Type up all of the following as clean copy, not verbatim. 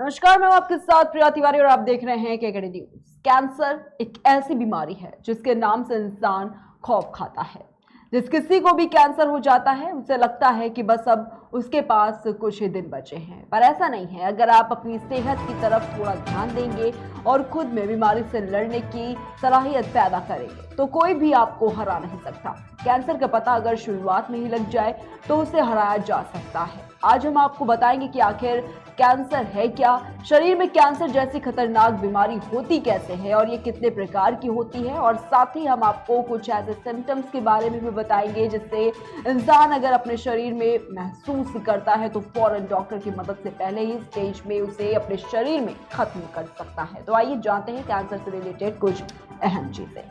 नमस्कार, मैं हूं आपके साथ प्रिया तिवारी और आप देख रहे हैं केकेडी न्यूज। कैंसर एक ऐसी बीमारी है जिसके नाम से इंसान खौफ खाता है। जिस किसी को भी कैंसर हो जाता है उसे लगता है कि बस अब उसके पास कुछ ही दिन बचे हैं, पर ऐसा नहीं है। अगर आप अपनी सेहत की तरफ थोड़ा ध्यान देंगे और खुद में बीमारी से लड़ने की सलाहियत पैदा करेंगे तो कोई भी आपको हरा नहीं सकता। कैंसर का पता अगर शुरुआत में ही लग जाए तो उसे हराया जा सकता है। आज हम आपको बताएंगे कि आखिर कैंसर है क्या, शरीर में कैंसर जैसी खतरनाक बीमारी होती कैसे है और ये कितने प्रकार की होती है, और साथ ही हम आपको कुछ ऐसे सिम्टम्स के बारे में भी बताएंगे जिससे इंसान अगर अपने शरीर में महसूस करता है तो फौरन डॉक्टर की मदद से पहले ही स्टेज में उसे अपने शरीर में खत्म कर सकता है। तो आइए जानते हैं कैंसर से रिलेटेड कुछ अहम चीजें।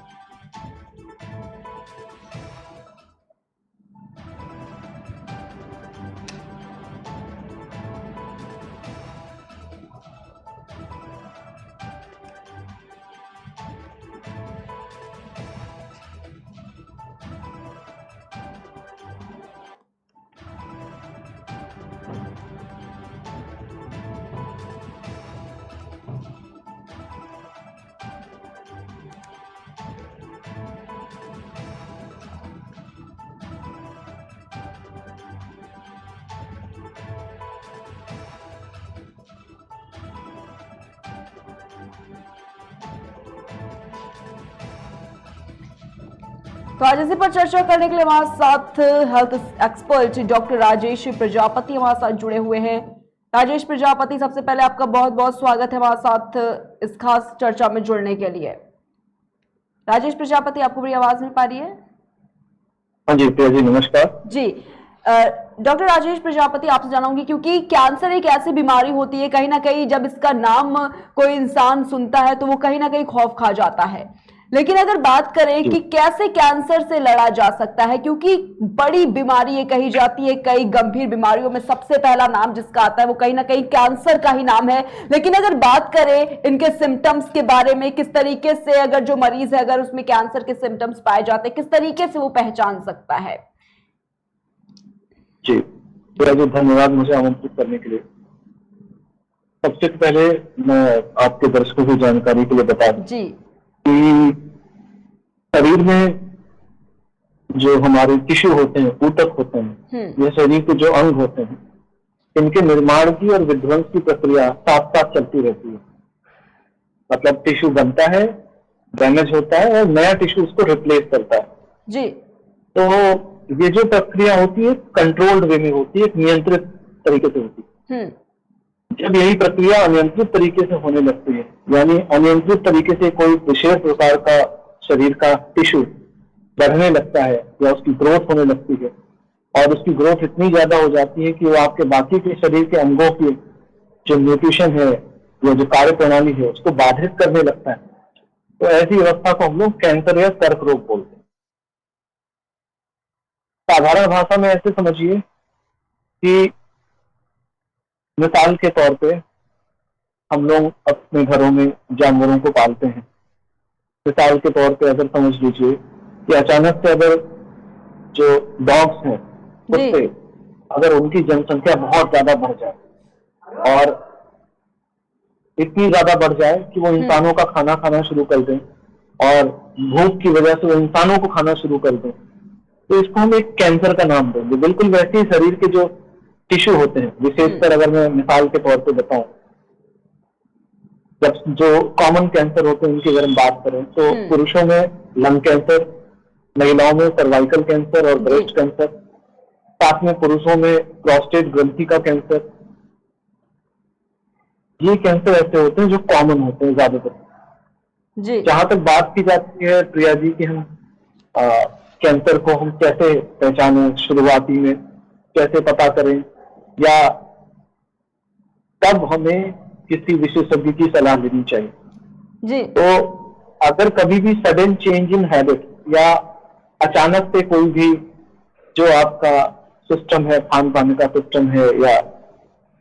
तो आज इसी पर चर्चा करने के लिए हमारे साथ health expert doctor Rajesh Prajapati हमारे साथ जुड़े हुए हैं। राजेश प्रजापति, सबसे पहले आपका बहुत बहुत स्वागत है हमारे साथ इस खास चर्चा में जुड़ने के लिए। राजेश प्रजापति, आपको मेरी आवाज मिल पा रही है? हाँ जी प्रिया जी, नमस्कार जी। डॉक्टर राजेश प्रजापति, आपसे जानाऊंगी क्योंकि कैंसर एक ऐसी बीमारी होती है, कहीं ना कहीं जब इसका नाम कोई इंसान सुनता है तो वो कहीं ना कहीं खौफ खा जाता है। लेकिन अगर बात करें कि कैसे कैंसर से लड़ा जा सकता है, क्योंकि बड़ी बीमारी ये कही जाती है, कई गंभीर बीमारियों में सबसे पहला नाम जिसका आता है वो कहीं ना कहीं कैंसर का ही नाम है। लेकिन अगर बात करें इनके सिम्टम्स के बारे में, किस तरीके से अगर जो मरीज है अगर उसमें कैंसर के सिम्टम्स पाए जाते हैं, किस तरीके से वो पहचान सकता है? जी धन्यवाद मुझे आमंत्रित करने के लिए। सबसे पहले मैं आपके दर्शकों की जानकारी के लिए बता दूं जी कि शरीर में जो हमारे टिश्यू होते हैं, ऊतक होते हैं, ये शरीर के जो अंग होते हैं, इनके निर्माण की और विध्वंस की प्रक्रिया साथ साथ चलती रहती है। मतलब टिश्यू बनता है, डैमेज होता है और नया टिश्यू उसको रिप्लेस करता है जी। तो ये जो प्रक्रिया होती है कंट्रोल्ड वे में होती है, एक नियंत्रित तरीके से होती है। जब यही प्रक्रिया अनियंत्रित तरीके से होने लगती है, यानी अनियंत्रित तरीके से कोई विशेष प्रकार का शरीर का टिश्यू बढ़ने लगता है या उसकी ग्रोथ होने लगती है और उसकी ग्रोथ इतनी ज्यादा हो जाती है कि वो आपके बाकी के शरीर के अंगों की जो न्यूट्रिशन है या जो कार्य प्रणाली है उसको बाधित करने लगता है, तो ऐसी अवस्था को हम लोग कैंसर या कर्क रोग बोलते हैं। साधारण भाषा में ऐसे समझिए कि मिसाल के तौर पे हम लोग अपने घरों में जानवरों को पालते हैं। मिसाल के तौर पे अगर समझ लीजिए कि अचानक से अगर जो डॉग्स हैं, कुत्ते, अगर उनकी जनसंख्या बहुत ज्यादा बढ़ जाए और इतनी ज्यादा बढ़ जाए कि वो इंसानों का खाना खाना शुरू कर दें और भूख की वजह से वो इंसानों को खाना शुरू कर दें, तो इसको हम एक कैंसर का नाम देंगे। बिल्कुल वैसे ही शरीर के जो टिश्यू होते हैं, विशेषकर अगर मैं मिसाल के तौर पे बताऊं, जब जो कॉमन कैंसर होते हैं उनकी अगर हम बात करें तो पुरुषों में लंग कैंसर, महिलाओं में सर्वाइकल कैंसर और ब्रेस्ट कैंसर, साथ में पुरुषों में प्रोस्टेट ग्रंथि का कैंसर। ये कैंसर ऐसे होते हैं जो कॉमन होते हैं ज्यादातर। जहां तक बात की जाती है प्रिया जी कि हम कैंसर को हम कैसे पहचानें, शुरुआती में कैसे पता करें या कब हमें किसी विशेषज्ञ की सलाह लेनी चाहिए जी। तो अगर कभी भी सडन चेंज इन हैबिट या अचानक से कोई भी जो आपका सिस्टम है, खान पान का सिस्टम है या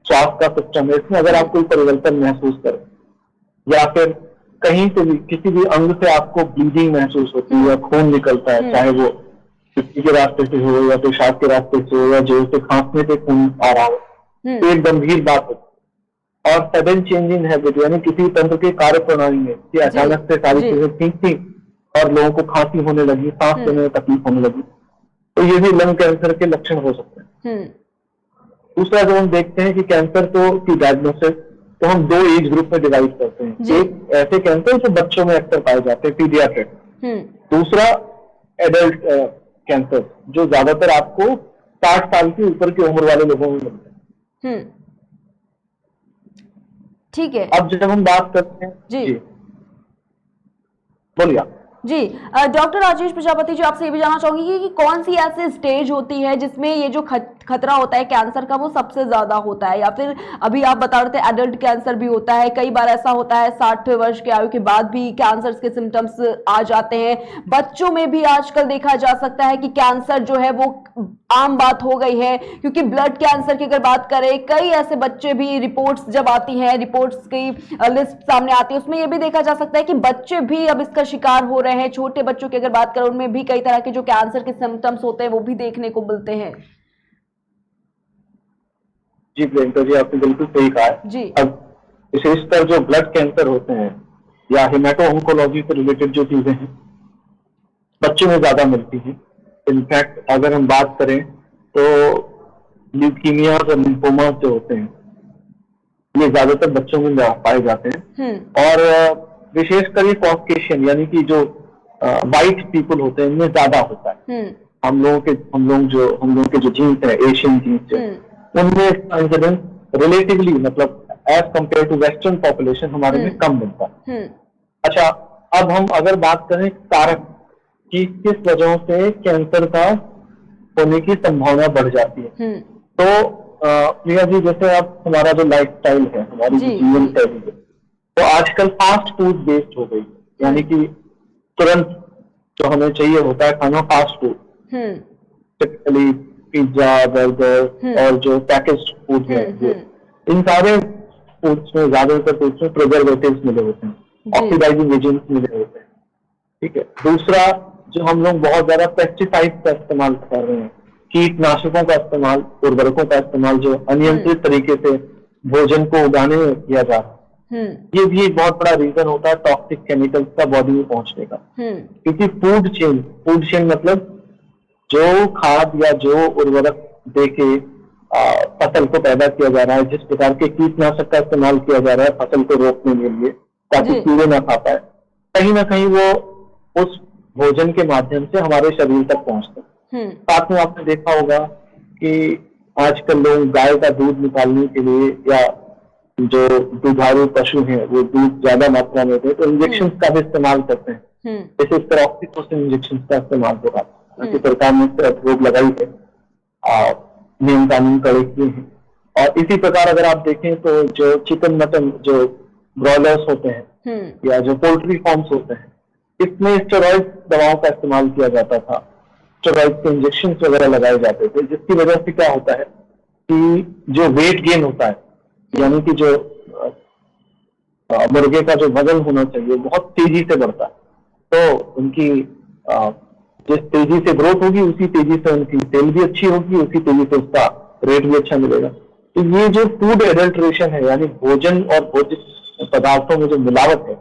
स्वास्थ्य का सिस्टम है, इसमें अगर आप कोई परिवर्तन महसूस करें या फिर कहीं से भी किसी भी अंग से आपको ब्लीडिंग महसूस होती है या खून निकलता है, चाहे वो पित्ती के रास्ते से हो या पेशाब के रास्ते से हो या जेल से खांसने से खून आ रहा हो, तो एक गंभीर बात होती और सडन चेंज इन हैबिट, यानी किसी तंत्र के कार्य प्रणाली में कि अचानक से सारी चीजें ठीक थी और लोगों को खांसी होने लगी, सांस लेने में तकलीफ होने लगी, तो ये भी लंग कैंसर के लक्षण हो सकते हैं। दूसरा जो हम देखते हैं कि कैंसर की डायग्नोसिस तो हम 2 एज ग्रुप में डिवाइड करते हैं। एक ऐसे कैंसर जो बच्चों में अक्सर पाए जाते हैं, पीडियाट्रिक। दूसरा एडल्ट कैंसर जो ज्यादातर आपको 60 साल के ऊपर की उम्र वाले लोगों में मिलते हैं। ठीक है। अब जब हम बात करते हैं जी बोलिए आप। जी डॉक्टर राजेश प्रजापति जी, आपसे ये भी जानना चाहूंगी कि कौन सी ऐसी स्टेज होती है जिसमें ये जो खतरा होता है कैंसर का वो सबसे ज्यादा होता है, या फिर अभी आप बता रहे थे एडल्ट कैंसर भी होता है, कई बार ऐसा होता है 60 वर्ष की आयु के बाद भी कैंसर के सिम्टम्स आ जाते हैं, बच्चों में भी आजकल देखा जा सकता है कि कैंसर जो है वो आम बात हो गई है, क्योंकि ब्लड कैंसर की अगर बात करें कई ऐसे बच्चे भी, रिपोर्ट्स जब आती हैं, रिपोर्ट्स की लिस्ट सामने आती है, उसमें यह भी देखा जा सकता है कि बच्चे भी अब इसका शिकार हो रहे हैं। छोटे बच्चों की अगर बात करें उनमें भी कई तरह के जो कैंसर के सिम्टम्स होते हैं वो भी देखने को मिलते हैं। जी प्रियंका जी, आपने बिल्कुल सही कहा है जी। अब विशेषकर जो ब्लड कैंसर होते हैं या हेमाटो ऑन्कोलॉजी से रिलेटेड जो चीजें हैं बच्चों में ज्यादा मिलती हैं। इनफैक्ट अगर हम बात करें तो ल्यूकीमिया और लिम्फोमा जो होते हैं ये ज्यादातर बच्चों में पाए जाते हैं। और विशेषकर ये कॉकेशियन यानी कि जो वाइट पीपल होते हैं इनमें ज्यादा होता है। हम लोगों के जो जीन्स है, एशियन जीन्स है, उनमें इसका इंसिडेंस रिलेटिवली मतलब as compare to western population हमारे में कम मिलता है। अच्छा, अब हम अगर बात करें कारक कि किस वजह से कैंसर का होने की संभावना बढ़ जाती है, तो प्रिया जी जैसे आप हमारा जो लाइफस्टाइल है, हमारी जो जीवन शैली है, तो आजकल फास्ट फूड बेस्ड हो गई, यानी कि तुरंत जो हमें चाहिए होता है खाना fast food, typically pizza, burger और जो पैकेज्ड फूड है, इन सारे फूड्स में ज्यादातर फूड्स में प्रिजर्वेटिव्स मिले होते हैं, ऑक्सीडाइजिंग एजेंट्स मिले होते हैं। ठीक है। दूसरा, जो हम लोग बहुत ज्यादा पेस्टिसाइड का इस्तेमाल कर रहे हैं, कीटनाशकों का इस्तेमाल, उर्वरकों का इस्तेमाल जो अनियंत्रित तरीके से भोजन को उगाने में किया जा रहा है, ये भी एक बहुत बड़ा रीजन होता है टॉक्सिक केमिकल्स का बॉडी में पहुंचने का। क्योंकि फूड चेन मतलब जो खाद या जो उर्वरक देके फसल को पैदा किया जा रहा है, जिस प्रकार के कीटनाशक का इस्तेमाल किया जा रहा है फसल को रोकने के लिए ताकि कीड़े ना खा पाए, कहीं ना कहीं वो उस भोजन के माध्यम से हमारे शरीर तक पहुंचते हैं। साथ में आपने देखा होगा कि आजकल लोग गाय का दूध निकालने के लिए या जो दुधारू पशु हैं वो दूध ज्यादा मात्रा में होते हैं तो इंजेक्शन का भी इस्तेमाल करते हैं। जैसे पेरोक्सीटोसिन इंजेक्शन का इस्तेमाल हो रहा है, सरकार ने रोक लगाई है, नियम कानून कड़े किए हैं। और इसी प्रकार अगर आप देखें तो जो चिकन मटन जो ब्रॉयलर्स होते हैं या जो पोल्ट्री फार्म्स होते हैं, इसमें स्टेरॉइड दवाओं का इस्तेमाल किया जाता था, स्टेरॉइड के इंजेक्शन वगैरह लगाए जाते थे, जिसकी वजह से क्या होता है कि जो वेट गेन होता है, यानी कि जो मुर्गे का जो वजन होना चाहिए बहुत तेजी से बढ़ता है, तो उनकी जिस तेजी से ग्रोथ होगी उसी तेजी से उनकी सेल भी अच्छी होगी, उसी तेजी से उसका रेट भी अच्छा मिलेगा। तो ये जो फूड एडल्ट्रेशन है, यानी भोजन और भोज्य पदार्थों में जो मिलावट है,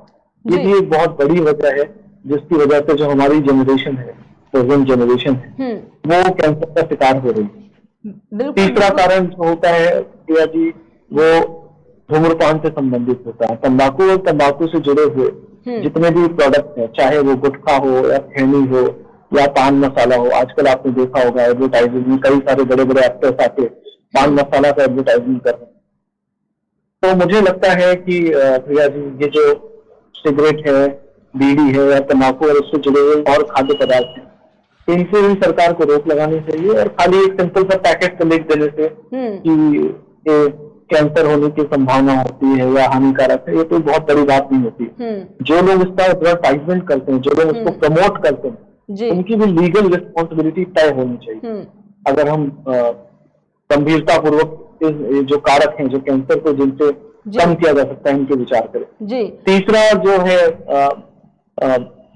ये भी एक बहुत बड़ी वजह है जिसकी वजह से जो हमारी जनरेशन है, प्रेजेंट जनरेशन है, वो कैंसर का शिकार हो रही है। तीसरा कारण जो होता है प्रिया जी, वो धूम्रपान से संबंधित होता है। तंबाकू और तंबाकू से जुड़े हुए जितने भी प्रोडक्ट हैं, चाहे वो गुटखा हो या खैनी हो या पान मसाला हो, आजकल आपने देखा होगा एडवर्टाइजिंग में कई सारे बड़े बड़े एक्टर्स आके पान मसाला का एडवर्टाइजिंग कर रहे हैं। तो मुझे लगता है कि प्रिया जी ये जो सिगरेट है, बीड़ी है या तंबाकू और उससे जुड़े हुए और खाद्य पदार्थ हैं, इनसे भी सरकार को रोक लगानी चाहिए और खाली एक सिंपल सा पैकेट को लिख देने से कि कैंसर होने की संभावना होती है या हानिकारक है, ये कोई बहुत बड़ी बात नहीं होती। जो लोग इसका एडवर्टाइजमेंट करते हैं, जो लोग इसको प्रमोट करते हैं, उनकी भी लीगल रिस्पॉन्सिबिलिटी तय होनी चाहिए। अगर हम गंभीरता पूर्वक जो कारक हैं जो कैंसर को जिनसे कम किया जा सकता है इनके विचार करें। तीसरा जो है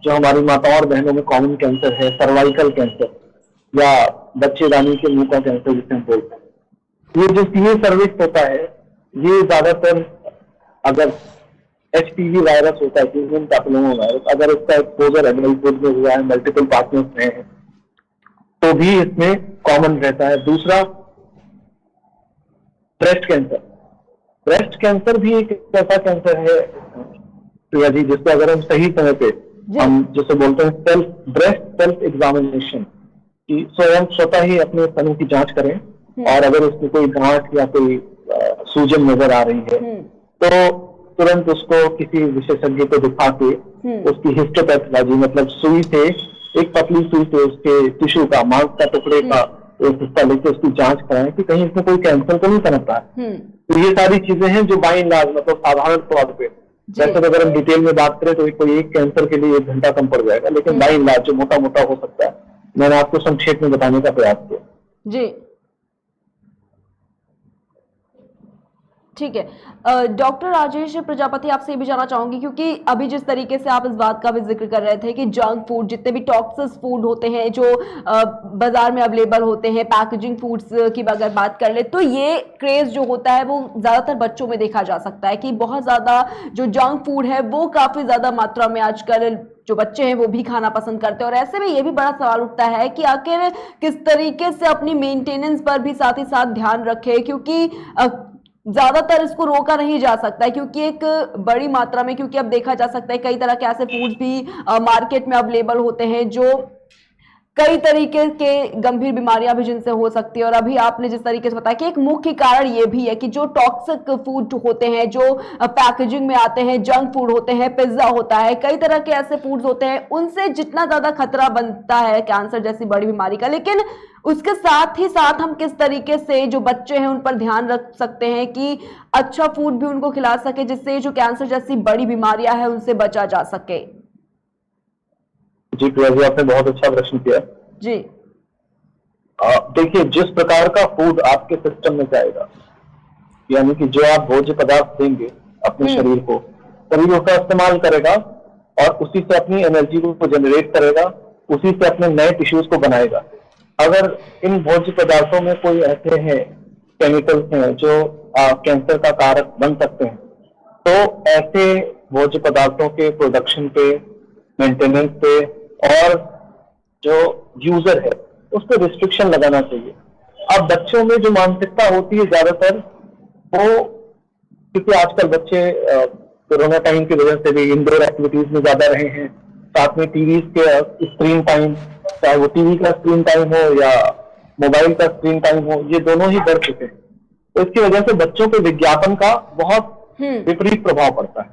जो हमारी माताओं और बहनों में कॉमन कैंसर है, सर्वाइकल कैंसर या बच्चेदानी के मुंह का कैंसर जिसे हम बोलते हैं, ये जो सीए सर्विक्स होता है, ये ज्यादातर अगर HPV वायरस होता है, ह्यूमन पैपिलोमा वायरस, अगर इसका एक्सपोजर एडल्टहुड में हुआ है, मल्टीपल पार्टनर्स में है, तो भी इसमें कॉमन रहता है। दूसरा, ब्रेस्ट कैंसर। ब्रेस्ट कैंसर भी एक ऐसा कैंसर है प्रिया जी, जिसको अगर हम सही समय पे, हम जिसे बोलते हैं ब्रेस्ट सेल्फ एग्जामिनेशन, कि स्वयं स्वतः ही अपने स्तनों की जांच करें, और अगर उसमें कोई गांठ या कोई सूजन नजर आ रही है तो तुरंत उसको किसी विशेषज्ञ को दिखा के उसकी हिस्टोपैथोलॉजी, मतलब सुई से, एक पतली सुई से उसके टिश्यू का, मांस का टुकड़े का एक हिस्सा लेके उसकी जांच कराएं कि कहीं इसमें कोई कैंसर तो नहीं पनप रहा है। तो ये सारी चीजें हैं जो बाय एंड लार्ज, मतलब साधारण तौर पे, वैसे तो अगर हम डिटेल में बात करें तो कोई एक कैंसर के लिए 1 घंटा कम पड़ जाएगा, लेकिन बाय एंड लार्ज जो मोटा मोटा हो सकता है, मैंने आपको संक्षेप में बताने का प्रयास किया जी। ठीक है, डॉक्टर राजेश प्रजापति, आपसे ये भी जानना चाहूंगी, क्योंकि अभी जिस तरीके से आप इस बात का भी जिक्र कर रहे थे कि जंक फूड, जितने भी टॉक्सिक फूड होते हैं जो बाजार में अवेलेबल होते हैं, पैकेजिंग फूड्स की अगर बात कर ले, तो ये क्रेज जो होता है वो ज्यादातर बच्चों में देखा जा सकता है कि बहुत ज्यादा जो जंक फूड है वो काफी ज्यादा मात्रा में आजकल जो बच्चे हैं वो भी खाना पसंद करते हैं। और ऐसे में ये भी बड़ा सवाल उठता है कि आखिर किस तरीके से अपनी मेंटेनेंस पर भी साथ ही साथ ध्यान रखे, क्योंकि ज्यादातर इसको रोका नहीं जा सकता है, क्योंकि एक बड़ी मात्रा में, क्योंकि अब देखा जा सकता है कई तरह के ऐसे फूड्स भी मार्केट में अवेलेबल होते हैं जो कई तरीके के गंभीर बीमारियां भी जिनसे हो सकती है। और अभी आपने जिस तरीके से बताया कि एक मुख्य कारण ये भी है कि जो टॉक्सिक फूड होते हैं, जो पैकेजिंग में आते हैं, जंक फूड होते हैं, पिज्जा होता है, कई तरह के ऐसे फूड्स होते हैं, उनसे जितना ज्यादा खतरा बनता है कैंसर जैसी बड़ी बीमारी का, लेकिन उसके साथ ही साथ हम किस तरीके से जो बच्चे हैं उन पर ध्यान रख सकते हैं कि अच्छा फूड भी उनको खिला सके, जिससे जो कैंसर जैसी बड़ी बीमारियां हैं उनसे बचा जा सके। जी प्रिया जी, आपने बहुत अच्छा प्रश्न किया जी। देखिए, जिस प्रकार का फूड आपके सिस्टम में जाएगा, यानी कि जो आप भोज्य पदार्थ देंगे अपने शरीर को, शरीर उसका इस्तेमाल करेगा और उसी से अपनी एनर्जी को जनरेट करेगा, उसी से अपने नए टिश्यूज को बनाएगा। अगर इन भोज्य पदार्थों में कोई ऐसे हैं केमिकल्स हैं जो कैंसर का कारक बन सकते हैं, तो ऐसे भोज्य पदार्थों के प्रोडक्शन पे, मेंटेनेंस पे और जो यूजर है उस पर रिस्ट्रिक्शन लगाना चाहिए। अब बच्चों में जो मानसिकता होती है ज्यादातर, वो, क्योंकि आजकल बच्चे कोरोना टाइम की वजह से भी इंडोर एक्टिविटीज में ज्यादा रहे हैं, साथ में टीवी के स्क्रीन टाइम, चाहे वो टीवी का स्क्रीन टाइम हो या मोबाइल का स्क्रीन टाइम हो, ये दोनों ही बढ़ चुके हैं। तो इसकी वजह से बच्चों के विज्ञापन का बहुत विपरीत प्रभाव पड़ता है।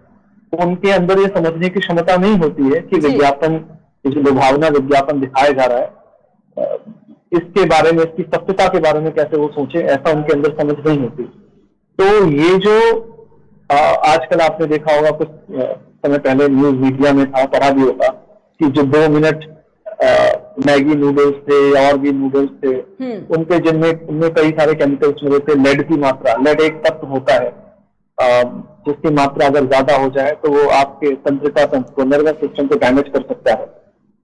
तो उनके अंदर ये समझने की क्षमता नहीं होती है कि विज्ञापन, जो लुभावना विज्ञापन दिखाया जा रहा है, इसके बारे में, इसकी सत्यता के बारे में कैसे वो सोचे, ऐसा उनके अंदर समझ नहीं होती। तो ये जो आजकल आपने देखा होगा, कुछ समय पहले न्यूज मीडिया में था, पढ़ा भी होगा कि जो 2 मिनट मैगी नूडल्स थे और भी नूडल्स थे, उनके उनमें कई सारे केमिकल्स मिले थे। लेड की मात्रा, लेड एक तत्व होता है जिसकी मात्रा अगर ज्यादा हो जाए तो वो आपके तंत्रिका तंत्र को, नर्वस सिस्टम को डैमेज कर सकता है,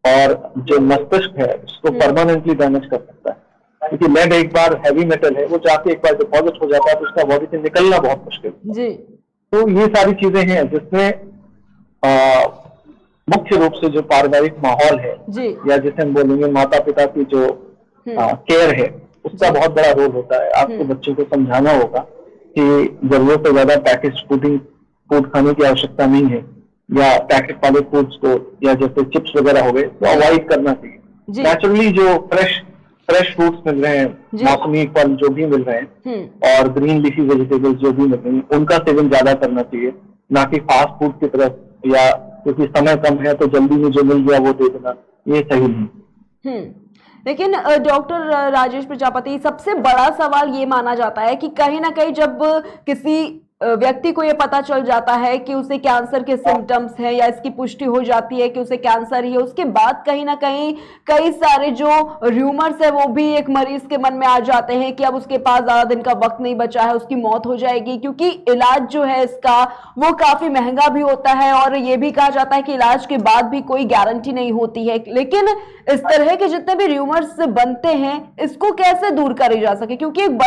और जो मस्तिष्क है उसको परमानेंटली डैमेज कर सकता है। क्योंकि लेड एक बार हैवी मेटल है, वो जाके एक बार डिपॉजिट हो जाता है तो उसका बॉडी से निकलना बहुत मुश्किल है। तो ये सारी चीजें हैं जिसमें मुख्य रूप से जो पारिवारिक माहौल है, या जिसे हम बोलेंगे माता पिता की जो केयर है, उसका बहुत बड़ा रोल होता है। आपको बच्चों को समझाना होगा कि जरूरत से ज्यादा पैकेज फूड खाने की आवश्यकता नहीं है, या पैकेट वाले फूड्स को, या जैसे चिप्स वगैरह हो गए, तो अवॉइड करना चाहिए। नेचुरली जो फ्रेश फ्रूट्स मिल रहे हैं, मौसमी फल जो भी मिल रहे हैं, और ग्रीन लीफी वेजिटेबल्स जो भी मिल रहे हैं, उनका सेवन ज्यादा करना चाहिए, ना कि फास्ट फूड की तरफ, या क्योंकि समय कम है तो जल्दी में जो मिल गया वो दे देना, ये सही नहीं। लेकिन डॉक्टर राजेश प्रजापति, सबसे बड़ा सवाल ये माना जाता है कि कहीं ना कहीं जब किसी व्यक्ति को ये पता चल जाता है कि उसे कैंसर के सिम्टम्स हैं, या इसकी पुष्टि हो जाती है कि उसे कैंसर ही है, उसके बाद कहीं ना कहीं कई सारे जो र्यूमर्स है वो भी एक मरीज के मन में आ जाते हैं कि अब उसके पास ज्यादा दिन का वक्त नहीं बचा है, उसकी मौत हो जाएगी, क्योंकि इलाज जो है इसका वो काफी महंगा भी होता है, और ये भी कहा जाता है कि इलाज के बाद भी कोई गारंटी नहीं होती है। लेकिन इस तरह के जितने भी र्यूमर्स बनते हैं इसको कैसे दूर करी जा सके, क्योंकि एक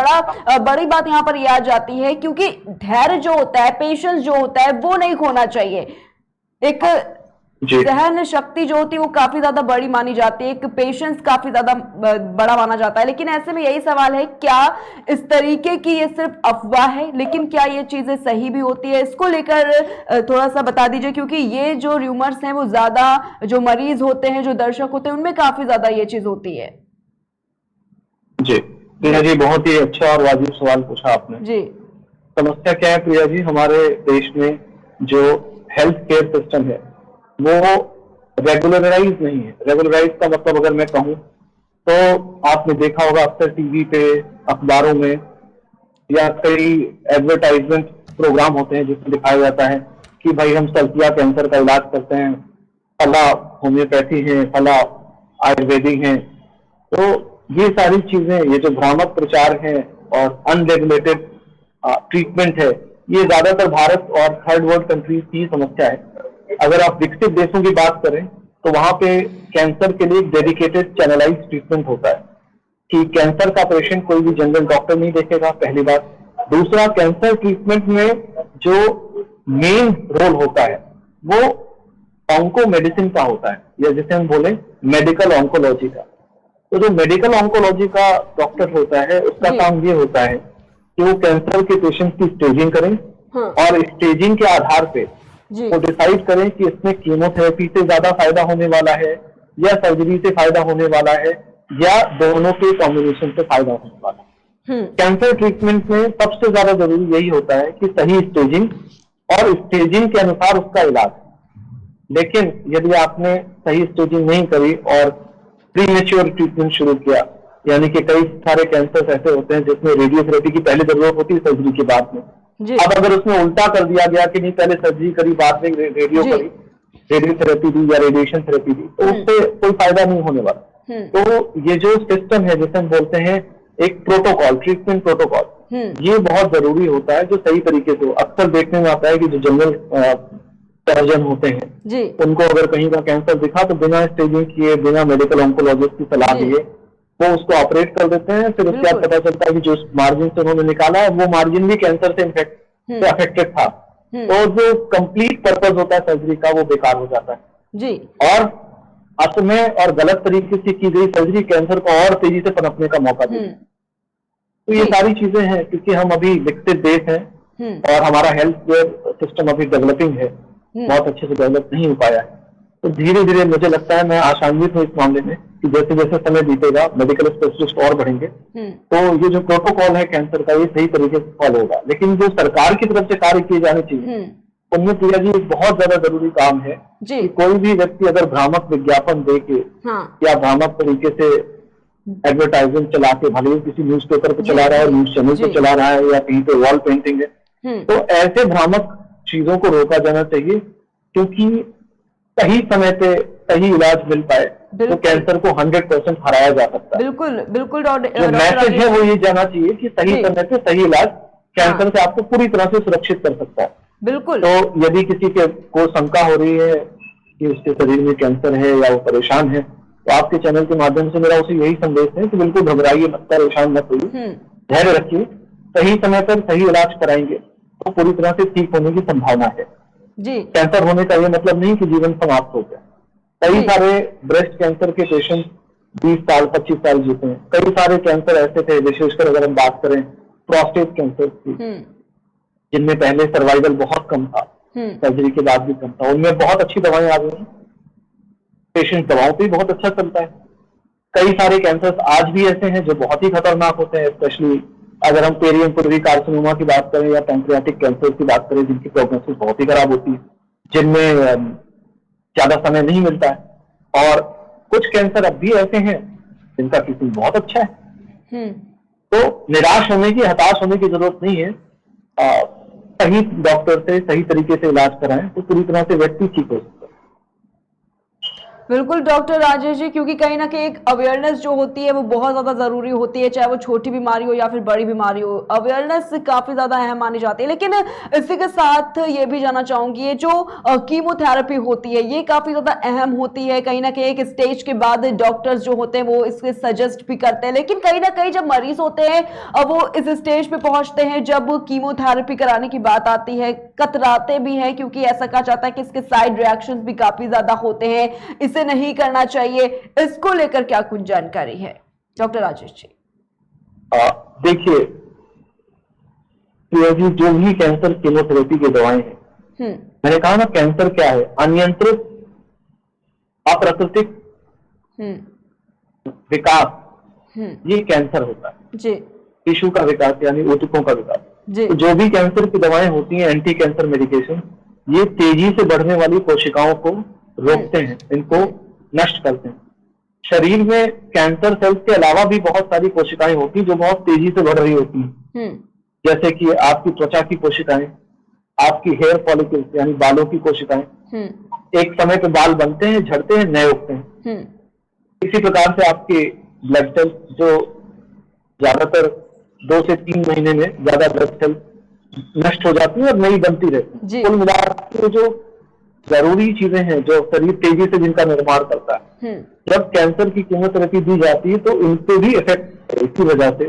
बड़ी बात यहाँ पर यह आ जाती है, क्योंकि धैर्य जो होता है, पेशेंस जो होता है वो नहीं खोना चाहिए। एक सहन शक्ति जो होती है वो काफी ज्यादा बड़ी मानी जाती है, एक पेशेंस काफी ज्यादा बड़ा माना जाता है। लेकिन ऐसे में यही सवाल है, क्या इस तरीके की ये सिर्फ अफवाह है, लेकिन क्या ये चीजें सही भी होती है, इसको लेकर थोड़ा सा बता दीजिए, क्योंकि ये जो र्यूमर्स हैं वो ज्यादा जो मरीज होते हैं, जो दर्शक होते हैं, उनमें काफी ज्यादा ये चीज होती है। जी प्रिया जी, बहुत ही अच्छा और वाजिब सवाल पूछा आपने। जी, समस्या क्या है प्रिया जी, हमारे देश में जो हेल्थ केयर सिस्टम है वो रेगुलराइज नहीं है। रेगुलराइज का मतलब अगर मैं कहूँ तो आपने देखा होगा अक्सर टीवी पे, अखबारों में या कई एडवर्टाइजमेंट प्रोग्राम होते हैं जिसमें दिखाया जाता है कि भाई हम सल्फिया कैंसर का इलाज करते हैं, फला होम्योपैथी है, फला आयुर्वेदिक है। तो ये सारी चीजें, ये जो भ्रामक प्रचार है और अनरेगुलेटेड ट्रीटमेंट है, ये ज्यादातर भारत और थर्ड वर्ल्ड कंट्रीज की समस्या है। अगर आप विकसित देशों की बात करें तो वहां पे कैंसर के लिए एक डेडिकेटेड चैनलाइज ट्रीटमेंट होता है कि कैंसर का पेशेंट कोई भी जनरल डॉक्टर नहीं देखेगा, पहली बात। दूसरा, कैंसर ट्रीटमेंट में जो मेन रोल होता है वो ऑन्को मेडिसिन का होता है, या जिसे हम बोले मेडिकल ऑन्कोलॉजी का। तो जो मेडिकल ऑन्कोलॉजी का डॉक्टर होता है उसका काम ये होता है कि वो कैंसर के पेशेंट की स्टेजिंग करें और स्टेजिंग के आधार पे वो डिसाइड करें कि इसमें कीमोथेरेपी से ज्यादा फायदा होने वाला है या सर्जरी से फायदा होने वाला है या दोनों के कॉम्बिनेशन से फायदा होने वाला है। कैंसर ट्रीटमेंट में सबसे ज्यादा जरूरी यही होता है कि सही स्टेजिंग और स्टेजिंग के अनुसार उसका इलाज। लेकिन यदि आपने सही स्टेजिंग नहीं करी और प्रीमेच्योर ट्रीटमेंट शुरू किया, यानी कि कई सारे कैंसर ऐसे होते हैं जिसमें रेडियोथेरेपी की पहले जरूरत होती है सर्जरी के बाद में। अब अगर उसमें उल्टा कर दिया गया कि नहीं पहले सर्जरी करी बाद में रेडियोथेरेपी दी या रेडिएशन थेरेपी दी, तो उससे कोई फायदा नहीं होने वाला। तो ये जो सिस्टम है जिसे हम बोलते हैं एक प्रोटोकॉल, ट्रीटमेंट प्रोटोकॉल, ये बहुत जरूरी होता है जो सही तरीके से। अक्सर देखने में आता है कि जो जनरल सर्जन होते हैं उनको अगर कहीं का कैंसर दिखा तो बिना स्टेजिंग किए, बिना मेडिकल ऑन्कोलॉजिस्ट की सलाह दिए वो उसको ऑपरेट कर देते हैं। फिर उसके बाद पता चलता है कि जो मार्जिन से उन्होंने निकाला है वो मार्जिन भी कैंसर से अफेक्टेड था। तो जो कंप्लीट पर्पस होता है सर्जरी का वो बेकार हो जाता है जी। और असमय और गलत तरीके से की गई सर्जरी कैंसर को और तेजी से पनपने का मौका देती है। तो ये सारी चीजें हैं, क्योंकि हम अभी विकसित देश हैं और हमारा हेल्थ केयर सिस्टम अभी डेवलपिंग है, बहुत अच्छे से डेवलप नहीं हो पाया है। तो धीरे धीरे मुझे लगता है, मैं आशान्वित हूँ इस मामले में कि जैसे जैसे समय बीतेगा मेडिकल स्पेशलिस्ट और बढ़ेंगे तो ये जो प्रोटोकॉल है कैंसर का ये सही तरीके से फॉलो होगा। लेकिन जो सरकार की तरफ से कार्य किए जाने चाहिए उनमें प्रिया जी एक बहुत ज्यादा जरूरी काम है कि कोई भी व्यक्ति अगर भ्रामक विज्ञापन दे के या भ्रामक तरीके से एडवर्टाइजमेंट चला के, भले ही किसी न्यूज़पेपर पे चला रहा है, न्यूज चैनल पे चला रहा है या कहीं पे वॉल पेंटिंग है, तो ऐसे भ्रामक चीजों को रोका जाना चाहिए। क्योंकि सही समय पे सही इलाज मिल पाए तो कैंसर को 100% हराया जा सकता है। बिल्कुल बिल्कुल। जो मैसेज है वो ये जाना चाहिए कि सही समय पे सही इलाज कैंसर से आपको पूरी तरह से सुरक्षित कर सकता है। बिल्कुल। तो यदि किसी को शंका हो रही है कि उसके शरीर में कैंसर है या वो परेशान है, तो आपके चैनल के माध्यम से मेरा उसे यही संदेश है कि बिल्कुल घबराइए मत, परेशान मत होइए, धैर्य रखिए, सही समय पर सही इलाज कराएंगे तो पूरी तरह से ठीक होने की संभावना है जी। कैंसर होने का ये मतलब नहीं कि जीवन समाप्त हो गया। कई सारे ब्रेस्ट कैंसर के पेशेंट 20 साल 25 साल जीते हैं। कई सारे कैंसर ऐसे थे, विशेषकर अगर हम बात करें प्रोस्टेट कैंसर की, जिनमें पहले सर्वाइवल बहुत कम था, सर्जरी के बाद भी कम था, उनमें बहुत अच्छी दवाएं आ गई हैं, पेशेंट दवाओं पे बहुत अच्छा चलता है। कई सारे कैंसर आज भी ऐसे हैं जो बहुत ही खतरनाक होते हैं, स्पेशली अगर हम पेरियम पुलरी कार्सिनोमा की बात करें या पैंक्रियाटिक कैंसर की बात करें, जिनकी प्रोग्नोसिस बहुत ही खराब होती है, जिनमें ज्यादा समय नहीं मिलता है। और कुछ कैंसर अब भी ऐसे हैं जिनका किस्म बहुत अच्छा है। तो निराश होने की, हताश होने की जरूरत नहीं है। सही डॉक्टर से सही तरीके से इलाज कराएं तो पूरी तरह से व्यक्ति ठीक हो सकता है। बिल्कुल डॉक्टर राजेश जी, क्योंकि कहीं ना कहीं एक अवेयरनेस जो होती है वो बहुत ज्यादा जरूरी होती है, चाहे वो छोटी बीमारी हो या फिर बड़ी बीमारी हो, अवेयरनेस काफी ज्यादा अहम मानी जाती है। लेकिन इसी के साथ ये भी जानना चाहूंगी, ये जो कीमोथेरेपी होती है ये काफी ज्यादा अहम होती है। कहीं ना कहीं एक स्टेज के बाद डॉक्टर्स जो होते हैं वो इसके सजेस्ट भी करते हैं, लेकिन कहीं ना कहीं जब मरीज होते हैं वो इस स्टेज पे पहुंचते हैं जब कीमोथेरेपी कराने की बात आती है, कतराते भी हैं, क्योंकि ऐसा कहा जाता है कि इसके साइड रिएक्शंस भी काफी ज्यादा होते हैं, इसे नहीं करना चाहिए। इसको लेकर क्या कुछ जानकारी है डॉक्टर राजेश जी? देखिए जी, जो भी कैंसर कीमोथेरेपी की दवाएं हैं, मैंने कहा ना कैंसर क्या है, अनियंत्रित अप्राकृतिक विकास, ये कैंसर होता है जी। टिश्यू का विकास यानी ऊतकों का विकास। तो जो भी कैंसर की दवाएं होती हैं, एंटी कैंसर मेडिकेशन, ये तेजी से बढ़ने वाली कोशिकाओं को रोकते हैं, इनको नष्ट करते हैं। शरीर में कैंसर सेल्स के अलावा भी बहुत सारी कोशिकाएं होती हैं जो बहुत तेजी से बढ़ रही होती हैं, जैसे कि आपकी त्वचा की कोशिकाएं, आपकी हेयर फॉलिकल्स यानी बालों की कोशिकाएं। एक समय पे बाल बनते हैं, झड़ते हैं, नए उगते हैं। इसी प्रकार से आपके ब्लड सेल्स जो ज्यादातर 2 से 3 महीने में ज्यादा ब्लड सेल नष्ट हो जाती है और नई बनती रहती है। कुल मिलाकर जो जरूरी चीजें हैं जो शरीर तेजी से जिनका निर्माण करता है, जब कैंसर की कीमोथेरेपी दी जाती है तो इनको भी इफेक्ट, इसी वजह से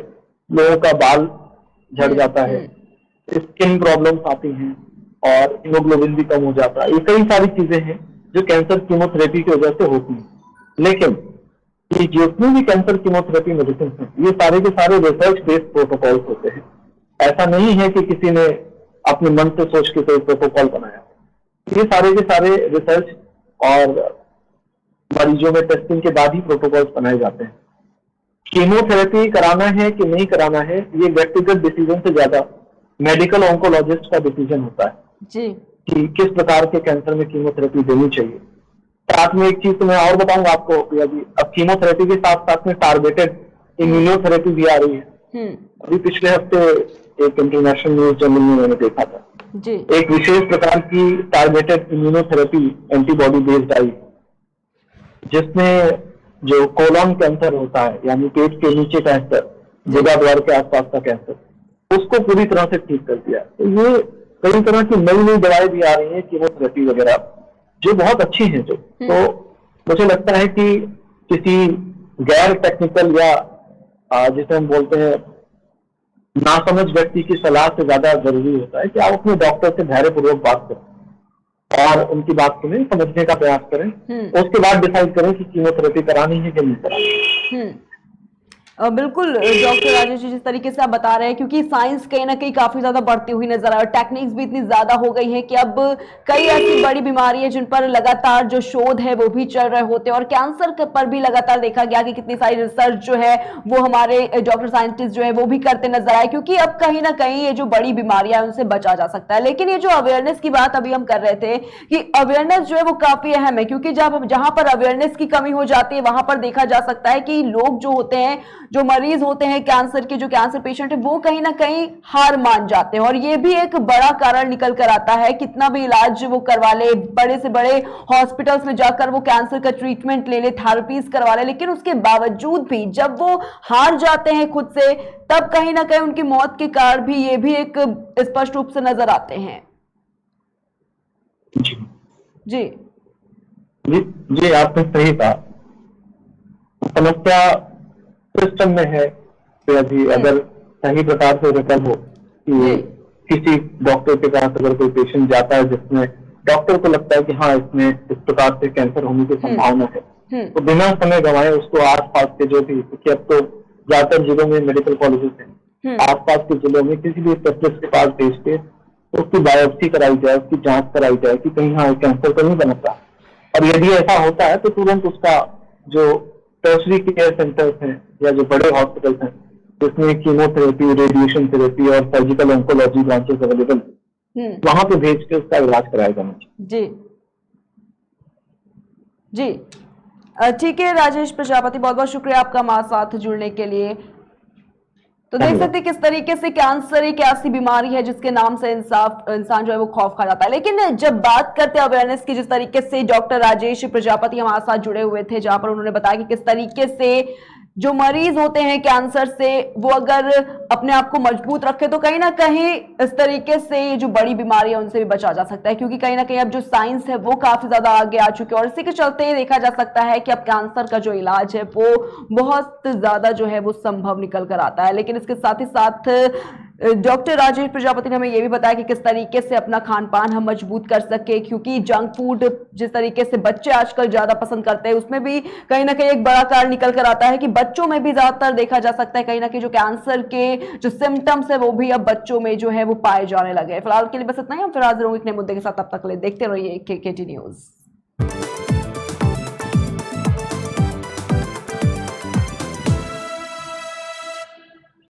लोगों का बाल झड़ जाता है, स्किन प्रॉब्लम्स आती हैं और हीमोग्लोबिन भी कम हो जाता है। ये कई सारी चीजें हैं जो कैंसर कीमोथेरेपी की वजह से होती है। लेकिन ये जितनी भी कैंसर कीमोथेरेपी मेडिसिन हैं, ये सारे के सारे रिसर्च बेस्ड प्रोटोकॉल्स होते हैं। ऐसा नहीं है कि किसी ने अपने मन से सोच के कोई प्रोटोकॉल बनाया। ये सारे के सारे रिसर्च और मरीजों में टेस्टिंग के बाद ही प्रोटोकॉल्स बनाए जाते हैं। कीमोथेरेपी कराना है कि नहीं कराना है, ये व्यक्तिगत डिसीजन से ज्यादा मेडिकल ऑन्कोलॉजिस्ट का डिसीजन होता है जी, कि किस प्रकार के कैंसर में कीमोथेरेपी देनी चाहिए। साथ में एक चीज तो मैं और बताऊंगा आपको प्रिया जी, अब कीमोथेरेपी के साथ साथ में टारगेटेड इम्यूनोथेरेपी भी आ रही है। अभी पिछले हफ्ते एक इंटरनेशनल न्यूज जर्नल में मैंने देखा था जी, एक विशेष प्रकार की targeted immunotherapy antibody based I, जिसमें जो कोलन कैंसर होता है यानी पेट के नीचे कैंसर, गुदा द्वार के आसपास का कैंसर, उसको पूरी तरह से ठीक कर दिया। तो ये कई तरह की नई नई दवाएं भी आ रही है कीमोथेरेपी वगैरह, जो बहुत अच्छी हैं। जो तो मुझे लगता है कि किसी गैर टेक्निकल या जिसे हम बोलते हैं नासमझ व्यक्ति की सलाह से ज्यादा जरूरी होता है कि आप अपने डॉक्टर से धैर्यपूर्वक बात करें और उनकी बात सुनें, समझने का प्रयास करें, उसके बाद डिसाइड करें कि कीमोथेरेपी करानी है कि नहीं करानी। बिल्कुल डॉक्टर राजेश जी, जिस तरीके से आप बता रहे हैं, क्योंकि साइंस कहीं ना कहीं काफी ज्यादा बढ़ती हुई नजर आ रही है, टेक्निक्स भी इतनी ज्यादा हो गई है कि अब कई ऐसी बड़ी बीमारी है जिन पर लगातार जो शोध है वो भी चल रहे होते हैं, और कैंसर पर भी लगातार देखा गया कि कितनी सारी रिसर्च जो है वो हमारे डॉक्टर साइंटिस्ट जो है वो भी करते नजर आए, क्योंकि अब कहीं ना कहीं ये जो बड़ी बीमारियां है उनसे बचा जा सकता है। लेकिन ये जो अवेयरनेस की बात अभी हम कर रहे थे कि अवेयरनेस जो है वो काफी अहम है, क्योंकि जब जहां पर अवेयरनेस की कमी हो जाती है वहां पर देखा जा सकता है कि लोग जो होते हैं, जो मरीज होते हैं कैंसर के, जो कैंसर पेशेंट है, वो कहीं ना कहीं हार मान जाते हैं, और ये भी एक बड़ा कारण निकल कर आता है। कितना भी इलाज वो करवा ले, बड़े से बड़े हॉस्पिटल्स में जाकर वो कैंसर का ट्रीटमेंट ले ले, थेरेपीज करवा ले, लेकिन उसके बावजूद भी जब वो हार जाते हैं खुद से, तब कहीं ना कहीं उनकी मौत के कारण भी ये भी एक स्पष्ट रूप से नजर आते हैं। जी जी जी, जी आपने सही कहा। समस्या सिस्टम में है जी, अगर सही प्रकार से रिकल हो कि किसी डॉक्टर के पास अगर कोई पेशेंट जाता है जिसमें डॉक्टर को लगता है कि हाँ इसमें इस प्रकार से कैंसर होने की संभावना है, तो बिना समय गंवाए उसको आसपास के जो भी, क्योंकि अब तो ज्यादातर जिलों में मेडिकल कॉलेजेस हैं, आसपास के जिलों में किसी भी स्पेशलिस्ट के पास भेज के उसकी बायोप्सी कराई जाए, उसकी जांच कराई जाए कि कहीं हाँ कैंसर तो नहीं बनता, और यदि ऐसा होता है तो तुरंत उसका जो टर्शरी केयर सेंटर्स हैं या जो बड़े हॉस्पिटल्स हैं जिसमें कीमोथेरेपी, रेडिएशन थेरेपी और सर्जिकल ऑन्कोलॉजी ब्रांचेस अवेलेबल, वहां पे भेज के उसका इलाज कराया जाना चाहिए। जी जी, ठीक है राजेश प्रजापति, बहुत बहुत शुक्रिया आपका हमारे साथ जुड़ने के लिए। तो देख सकते हैं किस तरीके से कैंसर एक ऐसी बीमारी है जिसके नाम से इंसान जो है वो खौफ खा जाता है। लेकिन जब बात करते हैं अवेयरनेस की, जिस तरीके से डॉक्टर राजेश प्रजापति हमारे साथ जुड़े हुए थे, जहां पर उन्होंने बताया कि किस तरीके से जो मरीज होते हैं कैंसर से, वो अगर अपने आप को मजबूत रखे तो कहीं ना कहीं इस तरीके से ये जो बड़ी बीमारी है उनसे भी बचा जा सकता है, क्योंकि कहीं ना कहीं अब जो साइंस है वो काफी ज्यादा आगे आ चुकी है। और इसी के चलते देखा जा सकता है कि अब कैंसर का जो इलाज है वो बहुत ज्यादा जो है वो संभव निकल कर आता है। लेकिन इसके साथ ही साथ डॉक्टर राजेश प्रजापति ने हमें यह भी बताया कि किस तरीके से अपना खान पान हम मजबूत कर सके, क्योंकि जंक फूड जिस तरीके से बच्चे आजकल ज्यादा पसंद करते हैं उसमें भी कहीं ना कहीं एक बड़ा कारण निकल कर आता है कि बच्चों में भी ज्यादातर देखा जा सकता है कहीं ना कहीं जो कैंसर के जो सिम्टम्स है वो भी अब बच्चों में जो है वो पाए जाने लगे। फिलहाल के लिए बस इतना ही, हम फिर हाजिर होंगे एक नए मुद्दे के साथ, तब तक ले देखते रहिए KKT न्यूज।